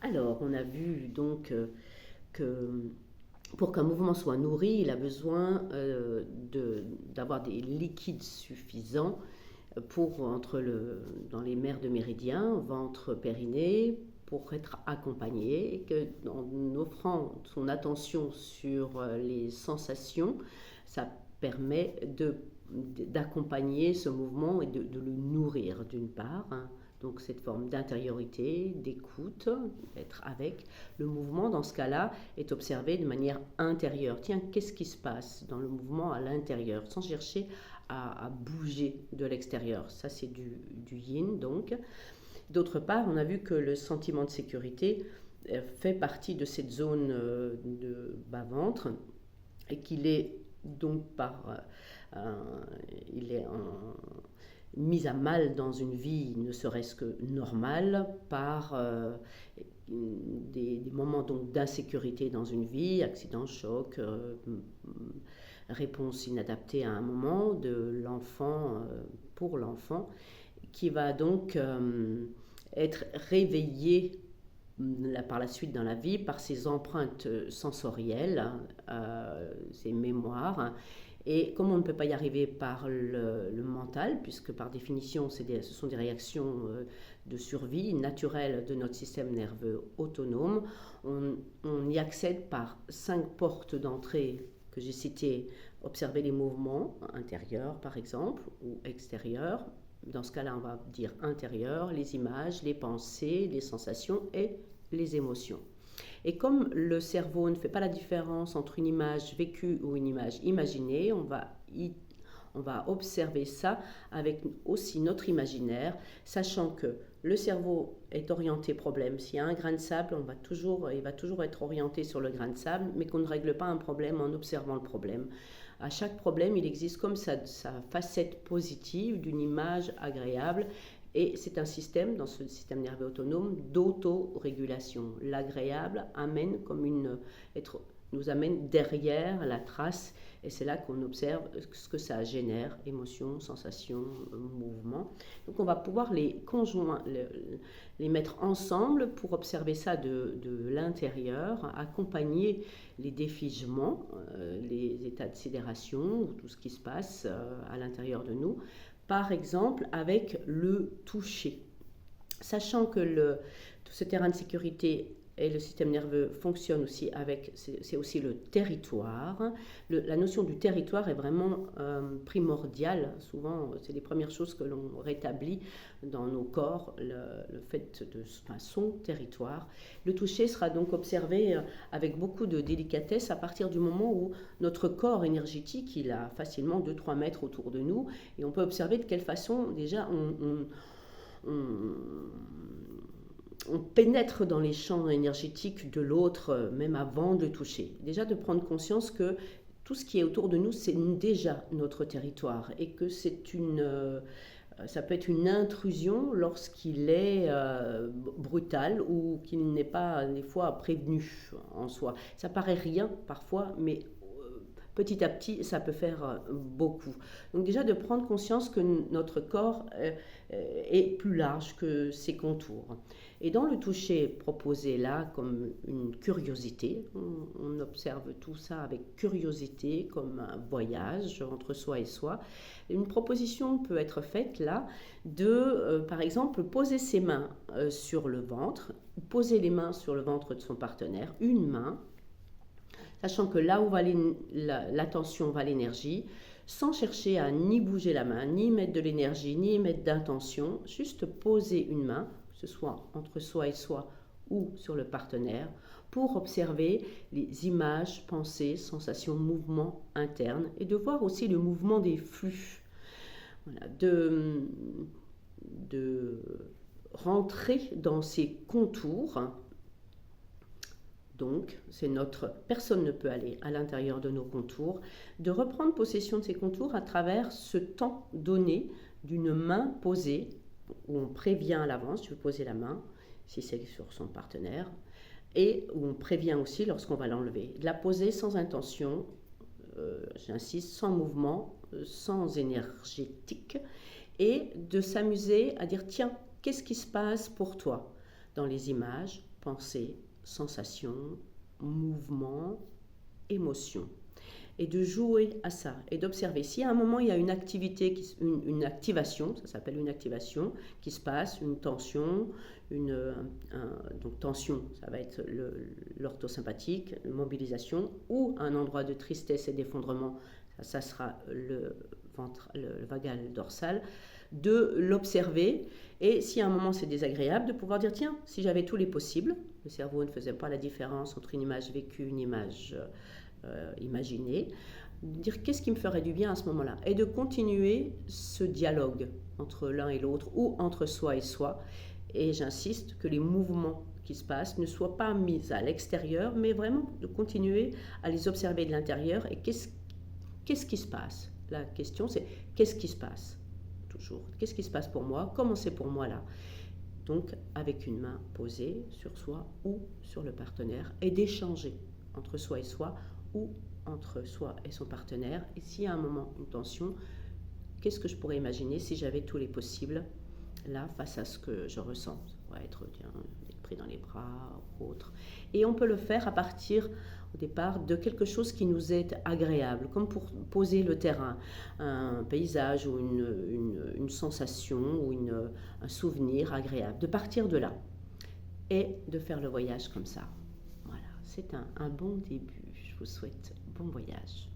Alors, on a vu donc que pour qu'un mouvement soit nourri, il a besoin d'avoir des liquides suffisants dans les mers de méridien, ventre, périnée, pour être accompagné, et qu'en offrant son attention sur les sensations, ça permet d'accompagner ce mouvement et de le nourrir d'une part, hein. Donc cette forme d'intériorité, d'écoute, d'être avec. Le mouvement, dans ce cas-là, est observé de manière intérieure. Tiens, qu'est-ce qui se passe dans le mouvement à l'intérieur, sans chercher à bouger de l'extérieur. Ça, c'est du yin, donc. D'autre part, on a vu que le sentiment de sécurité fait partie de cette zone de bas-ventre et qu'il est donc il est mis à mal dans une vie ne serait-ce que normale par des moments donc d'insécurité dans une vie, accident, choc, réponse inadaptée à un moment de l'enfant pour l'enfant, qui va donc être réveillé par la suite dans la vie par ses empreintes sensorielles, ses mémoires. Et comme on ne peut pas y arriver par le mental, puisque par définition ce sont des réactions de survie naturelles de notre système nerveux autonome, on y accède par 5 portes d'entrée que j'ai citées. Observer les mouvements intérieurs par exemple ou extérieurs. Dans ce cas-là, on va dire intérieur, les images, les pensées, les sensations et les émotions. Et comme le cerveau ne fait pas la différence entre une image vécue ou une image imaginée, on va observer ça avec aussi notre imaginaire, sachant que le cerveau est orienté problème. S'il y a un grain de sable, il va toujours être orienté sur le grain de sable, mais qu'on ne règle pas un problème en observant le problème. À chaque problème, il existe comme sa facette positive d'une image agréable. Et c'est un système, dans ce système nerveux autonome, d'autorégulation. L'agréable nous amène derrière la trace, et c'est là qu'on observe ce que ça génère, émotions, sensations, mouvements. Donc on va pouvoir les mettre ensemble pour observer ça de l'intérieur, accompagner les défigements, les états de sidération, tout ce qui se passe à l'intérieur de nous, par exemple avec le toucher. Sachant que tout ce terrain de sécurité et le système nerveux fonctionne aussi c'est aussi le territoire. La notion du territoire est vraiment primordiale. Souvent, c'est les premières choses que l'on rétablit dans nos corps, le fait de son territoire. Le toucher sera donc observé avec beaucoup de délicatesse à partir du moment où notre corps énergétique, il a facilement 2-3 mètres autour de nous, et on peut observer de quelle façon déjà on pénètre dans les champs énergétiques de l'autre, même avant de toucher. Déjà de prendre conscience que tout ce qui est autour de nous, c'est déjà notre territoire, et que ça peut être une intrusion lorsqu'il est brutal ou qu'il n'est pas des fois prévenu en soi. Ça paraît rien parfois, mais petit à petit, ça peut faire beaucoup. Donc déjà de prendre conscience que notre corps est plus large que ses contours. Et dans le toucher proposé là, comme une curiosité, on observe tout ça avec curiosité, comme un voyage entre soi et soi. Une proposition peut être faite là de, par exemple, poser ses mains sur le ventre, poser les mains sur le ventre de son partenaire, une main, sachant que là où va l'attention va l'énergie, sans chercher à ni bouger la main, ni mettre de l'énergie, ni mettre d'intention, juste poser une main, que ce soit entre soi et soi ou sur le partenaire, pour observer les images, pensées, sensations, mouvements internes, et de voir aussi le mouvement des flux. Voilà, de rentrer dans ces contours. Donc, personne ne peut aller à l'intérieur de nos contours, de reprendre possession de ces contours à travers ce temps donné d'une main posée, où on prévient à l'avance, je vais poser la main, si c'est sur son partenaire, et où on prévient aussi lorsqu'on va l'enlever. De la poser sans intention, j'insiste, sans mouvement, sans énergétique, et de s'amuser à dire, tiens, qu'est-ce qui se passe pour toi dans les images, pensée, sensation, mouvement, émotion. Et de jouer à ça et d'observer. Si à un moment il y a une activité, une activation, ça s'appelle une activation, qui se passe, une tension, donc tension, ça va être l'orthosympathique, mobilisation, ou un endroit de tristesse et d'effondrement, ça sera le vagal dorsal, de l'observer. Et si à un moment c'est désagréable, de pouvoir dire tiens, si j'avais tous les possibles, le cerveau ne faisait pas la différence entre une image vécue, une image imaginée, dire qu'est-ce qui me ferait du bien à ce moment-là, et de continuer ce dialogue entre l'un et l'autre, ou entre soi et soi. Et j'insiste que les mouvements qui se passent ne soient pas mis à l'extérieur, mais vraiment de continuer à les observer de l'intérieur. Et qu'est-ce qui se passe? La question c'est qu'est-ce qui se passe? Toujours. Qu'est-ce qui se passe pour moi? Comment c'est pour moi là? Donc avec une main posée sur soi ou sur le partenaire, et d'échanger entre soi et soi, ou entre soi et son partenaire. Et s'il y a un moment, une tension, qu'est-ce que je pourrais imaginer si j'avais tous les possibles là face à ce que je ressens? Ça pourrait être pris dans les bras ou autre. Et on peut le faire à partir au départ de quelque chose qui nous est agréable, comme pour poser le terrain, un paysage ou une sensation ou un souvenir agréable, de partir de là et de faire le voyage comme ça. Voilà, c'est un bon début. Je vous souhaite bon voyage.